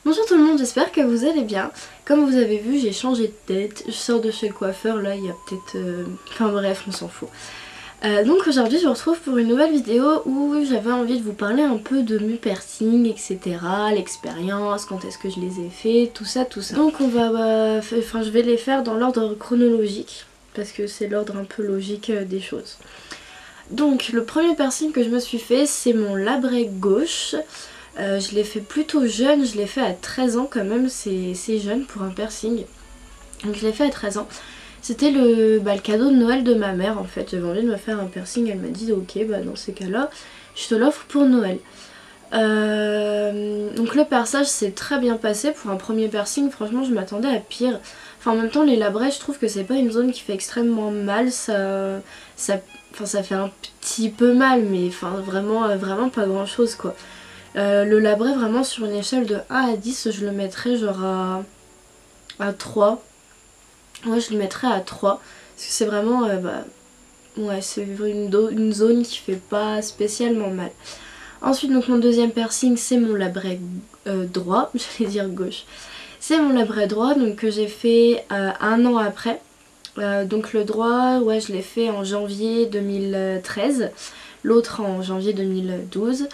Bonjour tout le monde, j'espère que vous allez bien. Comme vous avez vu, j'ai changé de tête. Je sors de chez le coiffeur, là il y a peut-être... Enfin bref, on s'en fout. Donc aujourd'hui je vous retrouve pour une nouvelle vidéo où j'avais envie de vous parler un peu de mes piercings, etc. L'expérience, quand est-ce que je les ai fait, tout ça, tout ça. Donc on va... je vais les faire dans l'ordre chronologique, parce que c'est l'ordre un peu logique des choses. Donc le premier piercing que je me suis fait, c'est mon labret gauche. Je l'ai fait plutôt jeune, je l'ai fait à 13 ans quand même, c'est jeune pour un piercing. Donc je l'ai fait à 13 ans. C'était le cadeau de Noël de ma mère en fait, j'avais envie de me faire un piercing, elle m'a dit ok bah dans ces cas là, je te l'offre pour Noël. Donc le perçage s'est très bien passé pour un premier piercing, franchement je m'attendais à pire. Enfin en même temps les labrets je trouve que c'est pas une zone qui fait extrêmement mal, ça fait un petit peu mal mais vraiment pas grand chose quoi. Le labret vraiment sur une échelle de 1 à 10 je le mettrais genre à 3. Ouais je le mettrais à 3 parce que c'est vraiment ouais c'est une zone qui fait pas spécialement mal. Ensuite donc mon deuxième piercing c'est mon labret droit, j'allais dire gauche. C'est mon labret droit donc que j'ai fait 1 an après. Donc le droit ouais je l'ai fait en janvier 2013, l'autre en janvier 2012.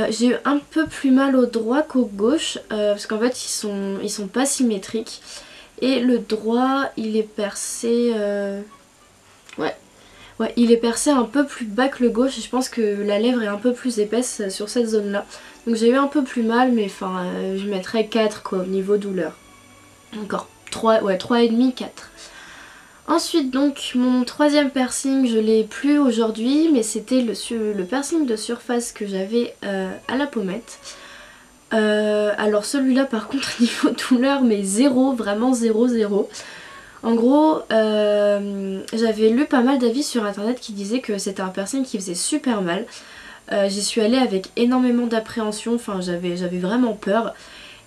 J'ai eu un peu plus mal au droit qu'au gauche parce qu'en fait ils sont pas symétriques et le droit il est percé ouais il est percé un peu plus bas que le gauche et je pense que la lèvre est un peu plus épaisse sur cette zone là, donc j'ai eu un peu plus mal mais enfin je mettrais 4 quoi au niveau douleur, encore 3, ouais 3,5, 4. Ensuite donc mon troisième piercing je l'ai plus aujourd'hui mais c'était le piercing de surface que j'avais à la pommette. Alors celui-là par contre niveau douleur mais zéro, vraiment zéro. En gros j'avais lu pas mal d'avis sur internet qui disaient que c'était un piercing qui faisait super mal. J'y suis allée avec énormément d'appréhension, enfin j'avais vraiment peur.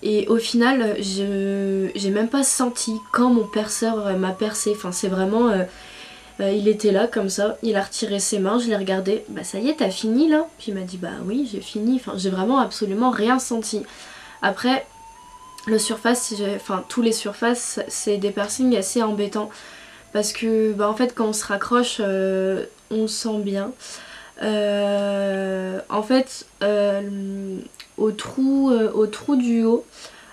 Et au final, j'ai même pas senti quand mon perceur m'a percé. Enfin, c'est vraiment... il était là comme ça, il a retiré ses mains, je l'ai regardé. Bah ça y est, t'as fini là? Puis il m'a dit bah oui, j'ai fini. Enfin, j'ai vraiment absolument rien senti. Après, le surface, enfin tous les surfaces, c'est des piercings assez embêtants. Parce que bah en fait quand on se raccroche, on sent bien. En fait, au trou du haut,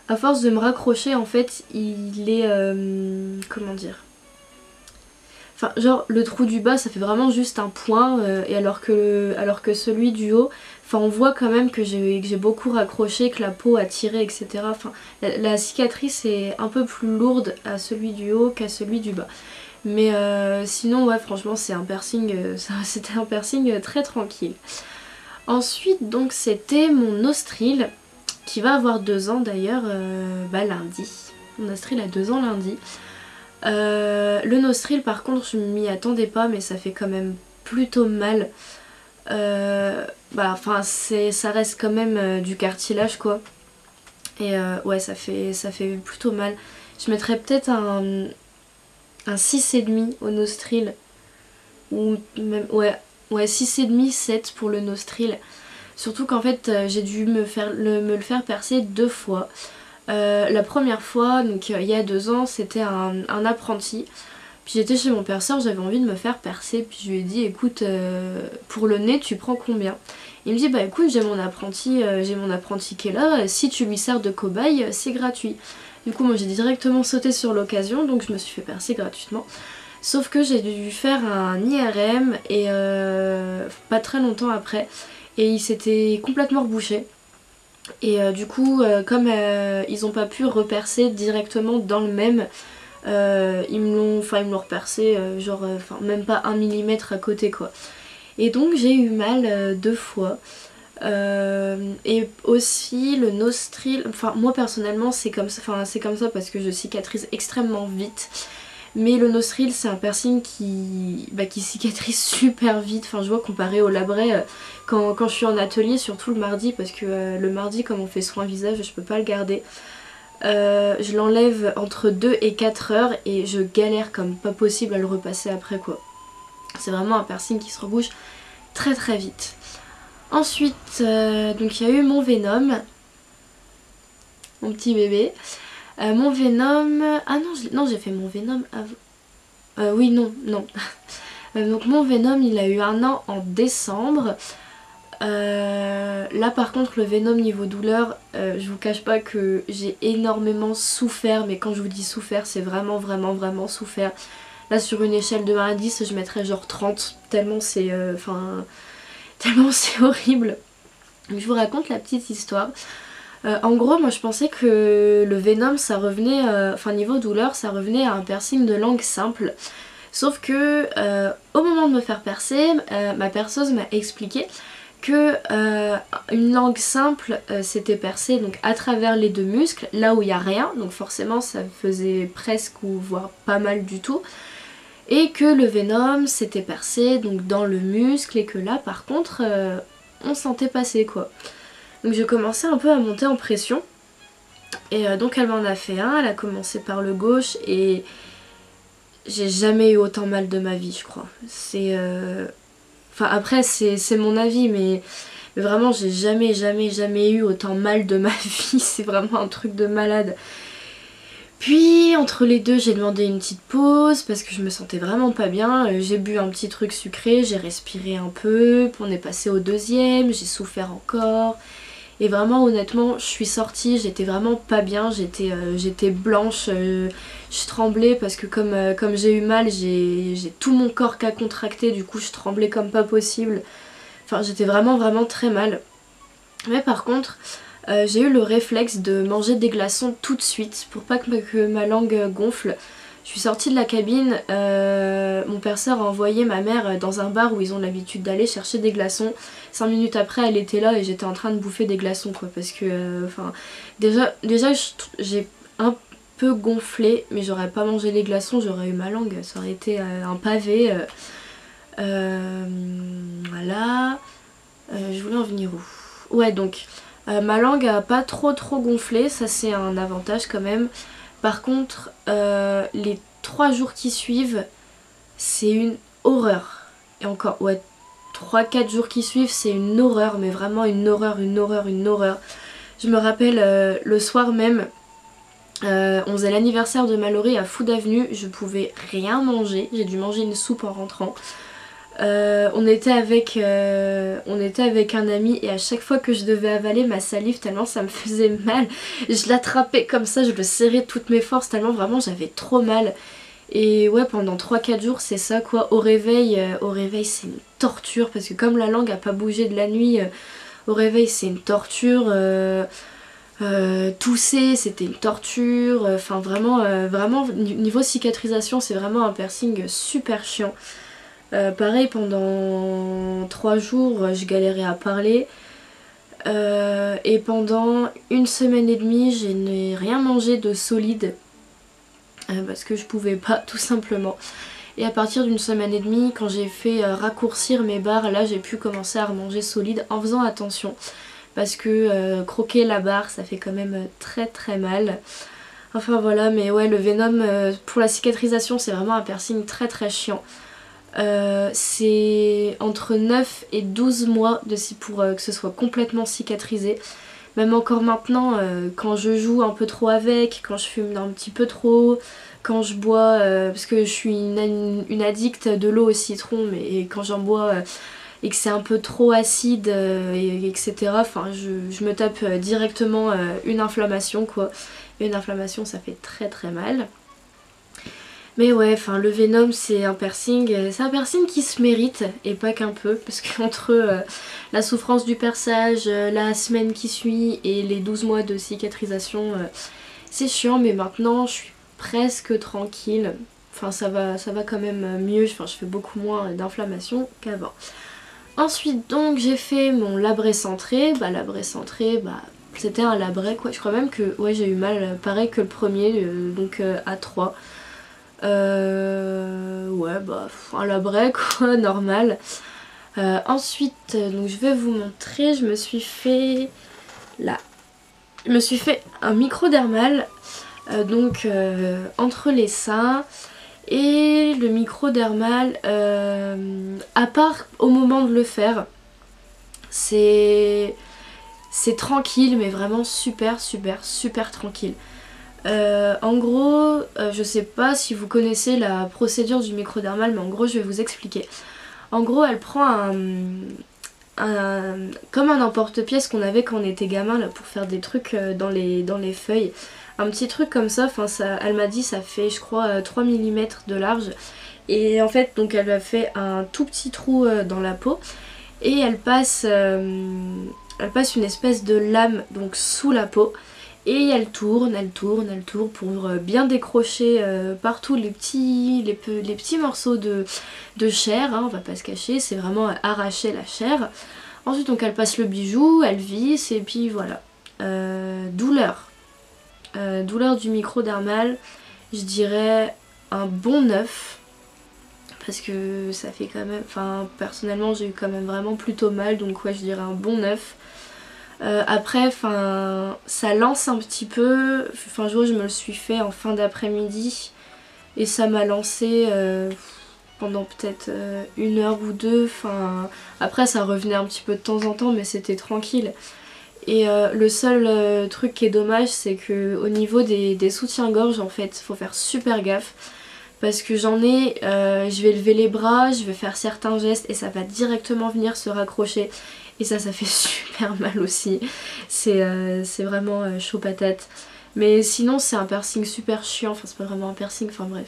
à force de me raccrocher en fait il est comment dire, enfin genre le trou du bas ça fait vraiment juste un point et alors que celui du haut, enfin on voit quand même que j'ai beaucoup raccroché, que la peau a tiré etc. Enfin la cicatrice est un peu plus lourde à celui du haut qu'à celui du bas. Mais sinon ouais franchement c'est un piercing, c'était un piercing très tranquille. Ensuite donc c'était mon nostril qui va avoir 2 ans d'ailleurs lundi. Mon nostril a 2 ans lundi. Le nostril par contre je m'y attendais pas mais ça fait quand même plutôt mal. Enfin ça reste quand même du cartilage quoi. Et ouais ça fait plutôt mal. Je mettrais peut-être un 6,5 au nostril. Ou même ouais 6,5, 7 pour le nostril. Surtout qu'en fait j'ai dû me le faire percer 2 fois. La première fois, donc il y a 2 ans, c'était un apprenti. Puis j'étais chez mon perceur, j'avais envie de me faire percer. Puis je lui ai dit écoute, pour le nez tu prends combien? Il me dit bah écoute j'ai mon apprenti qui est là, si tu lui sers de cobaye c'est gratuit. Du coup moi j'ai directement sauté sur l'occasion donc je me suis fait percer gratuitement. Sauf que j'ai dû faire un IRM et pas très longtemps après et il s'était complètement rebouché. Et du coup comme ils ont pas pu repercer directement dans le même, ils me l'ont repercé même pas 1 millimètre à côté quoi. Et donc j'ai eu mal 2 fois. Et aussi le nostril, enfin moi personnellement c'est comme ça parce que je cicatrise extrêmement vite. Mais le nostril c'est un piercing qui cicatrise super vite. Enfin je vois comparé au labret quand je suis en atelier, surtout le mardi, parce que le mardi comme on fait soin visage je peux pas le garder. Je l'enlève entre 2 et 4 heures et je galère comme pas possible à le repasser après quoi. C'est vraiment un piercing qui se rebouche très très vite. Ensuite donc il y a eu mon Venom. mon petit bébé. Mon Venom... Ah non, non j'ai fait mon Venom avant... oui, non. Donc mon Venom, il a eu 1 an en décembre. Là par contre le Venom niveau douleur, je vous cache pas que j'ai énormément souffert, mais quand je vous dis souffert, c'est vraiment souffert. Là sur une échelle de 1 à 10, je mettrais genre 30, tellement c'est tellement c'est horrible. Je vous raconte la petite histoire. En gros, moi je pensais que le Venom ça revenait, niveau douleur, ça revenait à un piercing de langue simple. Sauf que au moment de me faire percer, ma perceuse m'a expliqué que une langue simple s'était percée donc à travers les 2 muscles, là où il n'y a rien, donc forcément ça faisait presque ou voire pas mal du tout, et que le Venom s'était percé donc dans le muscle et que là par contre on sentait passer quoi. Donc j'ai commencé un peu à monter en pression et donc elle m'en a fait un, elle a commencé par le gauche et j'ai jamais eu autant mal de ma vie je crois. C'est... Enfin après c'est mon avis mais vraiment j'ai jamais eu autant mal de ma vie, c'est vraiment un truc de malade. Puis entre les deux j'ai demandé une petite pause parce que je me sentais vraiment pas bien, j'ai bu un petit truc sucré, j'ai respiré un peu, puis on est passé au 2e, j'ai souffert encore. Et vraiment honnêtement je suis sortie, j'étais vraiment pas bien, j'étais blanche, je tremblais parce que comme j'ai eu mal, j'ai tout mon corps qui a contracté, du coup je tremblais comme pas possible. Enfin j'étais vraiment très mal. Mais par contre j'ai eu le réflexe de manger des glaçons tout de suite pour pas que ma langue gonfle. Je suis sortie de la cabine, mon perceur a envoyé ma mère dans un bar où ils ont l'habitude d'aller chercher des glaçons. 5 minutes après elle était là et j'étais en train de bouffer des glaçons quoi parce que déjà j'ai un peu gonflé mais j'aurais pas mangé les glaçons, j'aurais eu ma langue, ça aurait été un pavé. Voilà, je voulais en venir où? Ouais donc ma langue a pas trop gonflé, ça c'est un avantage quand même. Par contre, les 3 jours qui suivent, c'est une horreur. Et encore, ouais, 3-4 jours qui suivent, c'est une horreur, mais vraiment une horreur. Je me rappelle le soir même, on faisait l'anniversaire de Mallory à Food Avenue, je pouvais rien manger, j'ai dû manger une soupe en rentrant. On était avec un ami et à chaque fois que je devais avaler ma salive tellement ça me faisait mal, je l'attrapais comme ça, je le serrais de toutes mes forces tellement vraiment j'avais trop mal. Et ouais pendant 3-4 jours c'est ça quoi. Au réveil c'est une torture parce que comme la langue a pas bougé de la nuit, au réveil c'est une torture. Tousser c'était une torture, enfin vraiment niveau cicatrisation c'est vraiment un piercing super chiant. Pareil pendant 3 jours je galérais à parler et pendant 1 semaine et demie je n'ai rien mangé de solide parce que je pouvais pas tout simplement. Et à partir d'1 semaine et demie quand j'ai fait raccourcir mes barres, là j'ai pu commencer à manger solide en faisant attention parce que croquer la barre ça fait quand même très mal. Enfin voilà, mais ouais le Venom pour la cicatrisation c'est vraiment un piercing très chiant. C'est entre 9 et 12 mois pour que ce soit complètement cicatrisé. Même encore maintenant, quand je joue un peu trop avec, quand je fume un petit peu trop, quand je bois, parce que je suis une addicte de l'eau au citron, mais quand j'en bois et que c'est un peu trop acide, etc. Enfin, je me tape directement une inflammation quoi. Et une inflammation ça fait très mal. Mais ouais, enfin le Venom c'est un piercing qui se mérite et pas qu'un peu parce qu'entre la souffrance du perçage, la semaine qui suit et les 12 mois de cicatrisation, c'est chiant mais maintenant je suis presque tranquille. Enfin ça va quand même mieux, enfin, je fais beaucoup moins d'inflammation qu'avant. Ensuite donc j'ai fait mon labret centré, c'était un labret quoi, je crois même que ouais j'ai eu mal pareil que le premier, donc à 3. Ouais un labret quoi, normal. Ensuite donc je vais vous montrer, je me suis fait un microdermal donc entre les seins. Et le microdermal à part au moment de le faire, c'est C'est tranquille mais vraiment super super super tranquille. En gros, je sais pas si vous connaissez la procédure du microdermal, mais en gros je vais vous expliquer. En gros elle prend comme un emporte-pièce qu'on avait quand on était gamin là, pour faire des trucs dans les feuilles. Un petit truc comme ça, enfin elle m'a dit ça fait je crois 3 mm de large. Et en fait donc elle a fait un tout petit trou dans la peau et elle passe une espèce de lame donc sous la peau. Et elle tourne pour bien décrocher partout les petits morceaux de chair, hein, on va pas se cacher, c'est vraiment arracher la chair. Ensuite donc elle passe le bijou, elle visse et puis voilà. Douleur. Douleur du microdermal, je dirais un bon 9. Parce que ça fait quand même, enfin personnellement j'ai eu quand même vraiment plutôt mal, donc ouais je dirais un bon 9. Après, enfin, ça lance un petit peu. Enfin, je me le suis fait en fin d'après-midi et ça m'a lancé pendant peut-être 1 heure ou deux. Enfin, après, ça revenait un petit peu de temps en temps, mais c'était tranquille. Et le seul truc qui est dommage, c'est que au niveau des soutiens-gorge, en fait, faut faire super gaffe. Parce que j'en ai, je vais lever les bras, je vais faire certains gestes et ça va directement venir se raccrocher. Et ça fait super mal aussi. C'est vraiment chaud patate. Mais sinon c'est un piercing super chiant, enfin c'est pas vraiment un piercing, enfin bref.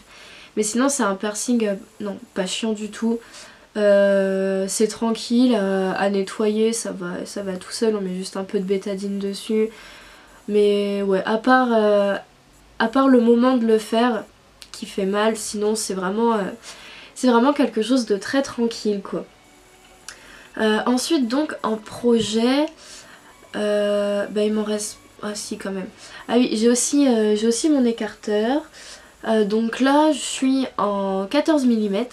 Mais sinon c'est un piercing, non pas chiant du tout. C'est tranquille à nettoyer, ça va tout seul, on met juste un peu de bétadine dessus. Mais ouais, à part le moment de le faire qui fait mal, sinon c'est vraiment quelque chose de très tranquille quoi. Ensuite donc en projet, il m'en reste... Ah si quand même. Ah oui, j'ai aussi mon écarteur. Donc là je suis en 14 mm.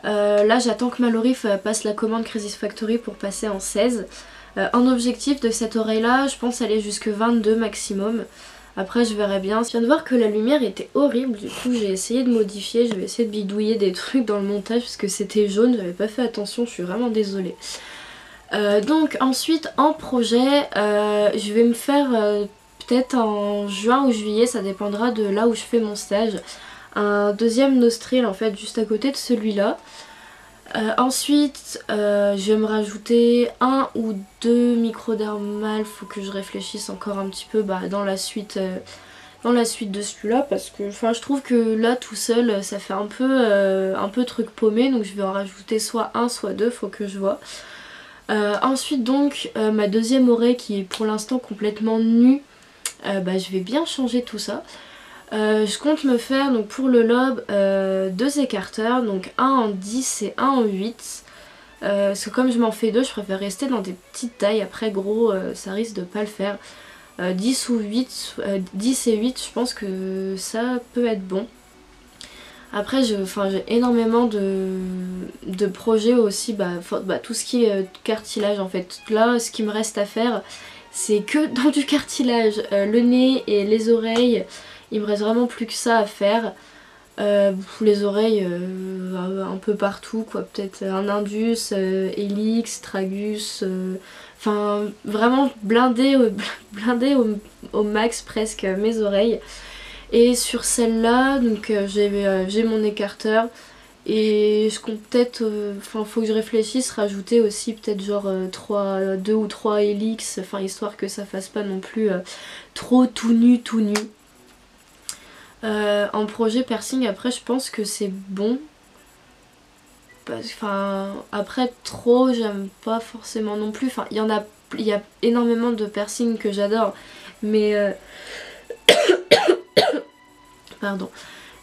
Là j'attends que Mallory passe la commande Crisis Factory pour passer en 16. En objectif de cette oreille là, je pense aller jusque 22 maximum. Après je verrai bien. Je viens de voir que la lumière était horrible, du coup j'ai essayé de modifier, je vais essayer de bidouiller des trucs dans le montage parce que c'était jaune, j'avais pas fait attention, je suis vraiment désolée. Donc ensuite en projet, je vais me faire peut-être en juin ou juillet, ça dépendra de là où je fais mon stage, un deuxième nostril en fait juste à côté de celui-là. Ensuite je vais me rajouter 1 ou 2 microdermales, faut que je réfléchisse encore un petit peu dans la suite de celui-là, parce que je trouve que là tout seul ça fait un peu truc paumé, donc je vais en rajouter soit 1 soit 2, faut que je vois. Ensuite donc ma deuxième oreille qui est pour l'instant complètement nue, je vais bien changer tout ça. Je compte me faire donc pour le lobe 2 écarteurs, donc un en 10 et un en 8. Parce que comme je m'en fais 2, je préfère rester dans des petites tailles, après gros ça risque de pas le faire. 10 ou 8, 10 et 8 je pense que ça peut être bon. Après j'ai énormément de projets aussi, tout ce qui est cartilage en fait. Là ce qui me reste à faire c'est que dans du cartilage, le nez et les oreilles. Il me reste vraiment plus que ça à faire. Les oreilles un peu partout quoi, peut-être un indus, hélix, tragus, enfin vraiment blindé au max presque mes oreilles. Et sur celle-là donc j'ai mon écarteur et je compte peut-être, faut que je réfléchisse, rajouter aussi peut-être genre 2 ou 3 hélix, histoire que ça fasse pas non plus trop tout nu. En projet piercing après je pense que c'est bon. Après trop j'aime pas forcément non plus. Il y a énormément de piercing que j'adore. Mais pardon.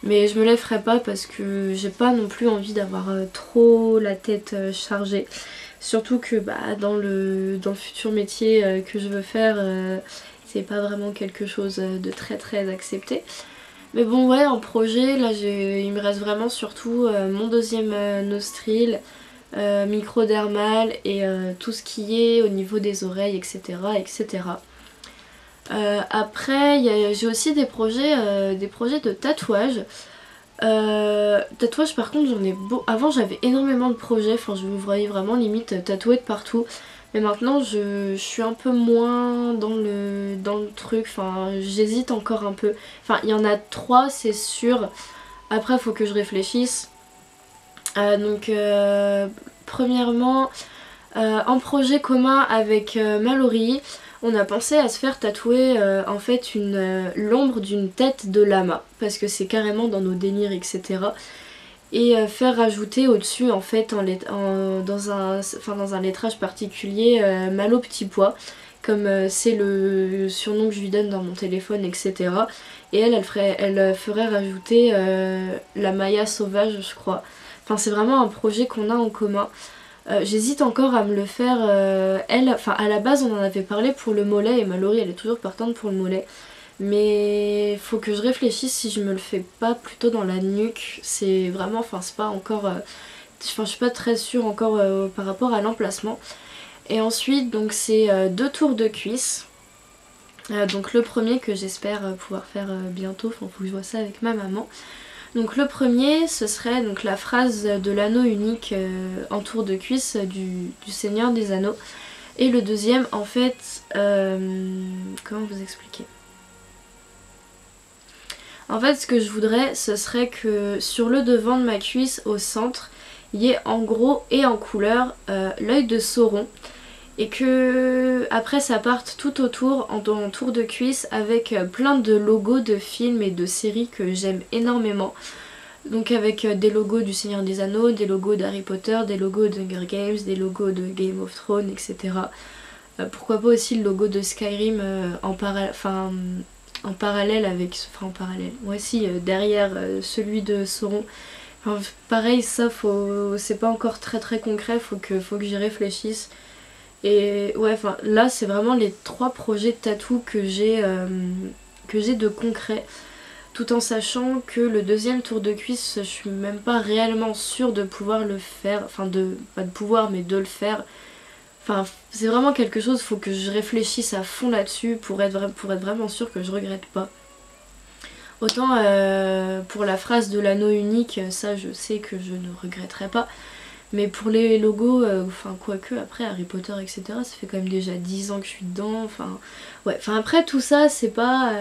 Mais je me les ferai pas parce que j'ai pas non plus envie d'avoir trop la tête chargée. Surtout que dans le futur métier que je veux faire, c'est pas vraiment quelque chose de très très accepté. Mais bon ouais, en projet, là il me reste vraiment surtout mon deuxième nostril, microdermal et tout ce qui est au niveau des oreilles, etc. Après, j'ai aussi des projets de tatouage. Tatouage par contre j'en ai beau. Avant j'avais énormément de projets, je me voyais vraiment limite tatouée de partout. Mais maintenant je suis un peu moins dans le truc, enfin j'hésite encore un peu. Enfin il y en a 3 c'est sûr, après faut que je réfléchisse. Donc premièrement, en projet commun avec Mallory, on a pensé à se faire tatouer en fait l'ombre d'une tête de lama, parce que c'est carrément dans nos délires, etc. Et faire rajouter au-dessus en fait dans un lettrage particulier Malo Petit Pois, comme c'est le surnom que je lui donne dans mon téléphone, etc. Et elle ferait rajouter la Maya sauvage, je crois. Enfin c'est vraiment un projet qu'on a en commun. J'hésite encore à me le faire. À la base on en avait parlé pour le mollet et Mallory elle est toujours partante pour le mollet. Mais faut que je réfléchisse si je me le fais pas plutôt dans la nuque. C'est vraiment, enfin c'est pas encore. Je suis pas très sûre encore par rapport à l'emplacement. Et ensuite donc c'est 2 tours de cuisse. Donc le premier que j'espère pouvoir faire bientôt. Enfin faut que je vois ça avec ma maman. Donc le premier ce serait donc la phrase de l'anneau unique en tour de cuisse du Seigneur des Anneaux. Et le deuxième en fait, comment vous expliquer ? En fait ce que je voudrais ce serait que sur le devant de ma cuisse au centre il y ait en gros et en couleur l'œil de Sauron. Et que après ça parte tout autour en tour de cuisse avec plein de logos de films et de séries que j'aime énormément. Donc avec des logos du Seigneur des Anneaux, des logos d'Harry Potter, des logos de Hunger Games, des logos de Game of Thrones, etc. Pourquoi pas aussi le logo de Skyrim en parallèle avec... Enfin en parallèle, ouais si, derrière celui de Sauron. Enfin, pareil ça c'est pas encore très concret, faut que j'y réfléchisse. Et ouais, enfin là c'est vraiment les 3 projets de tatou que j'ai de concret, tout en sachant que le deuxième tour de cuisse je suis même pas réellement sûre de pouvoir le faire, enfin pas de pouvoir mais de le faire. Enfin c'est vraiment quelque chose, faut que je réfléchisse à fond là-dessus pour être vraiment sûre que je regrette pas. Autant pour la phrase de l'anneau unique, ça je sais que je ne regretterai pas. Mais pour les logos, enfin quoique après Harry Potter etc, ça fait quand même déjà 10 ans que je suis dedans, enfin ouais, enfin après tout ça c'est pas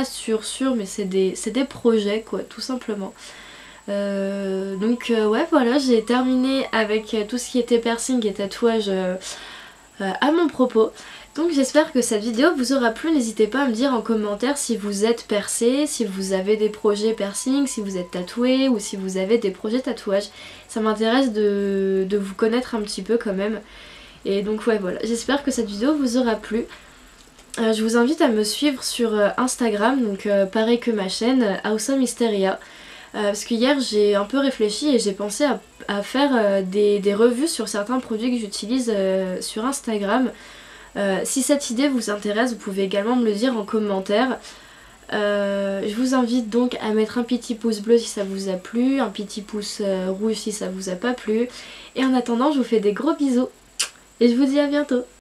sûr mais c'est des projets quoi, tout simplement. Donc ouais voilà, j'ai terminé avec tout ce qui était piercing et tatouage à mon propos. Donc j'espère que cette vidéo vous aura plu, n'hésitez pas à me dire en commentaire si vous êtes percé, si vous avez des projets piercing, si vous êtes tatoué ou si vous avez des projets tatouage. Ça m'intéresse de vous connaître un petit peu quand même. Et donc ouais voilà, j'espère que cette vidéo vous aura plu. Je vous invite à me suivre sur Instagram, donc pareil que ma chaîne, Awesome Hysteria. Parce que hier j'ai un peu réfléchi et j'ai pensé à faire des revues sur certains produits que j'utilise sur Instagram. Si cette idée vous intéresse, vous pouvez également me le dire en commentaire. Je vous invite donc à mettre un petit pouce bleu si ça vous a plu, un petit pouce rouge si ça vous a pas plu. Et en attendant, je vous fais des gros bisous et je vous dis à bientôt.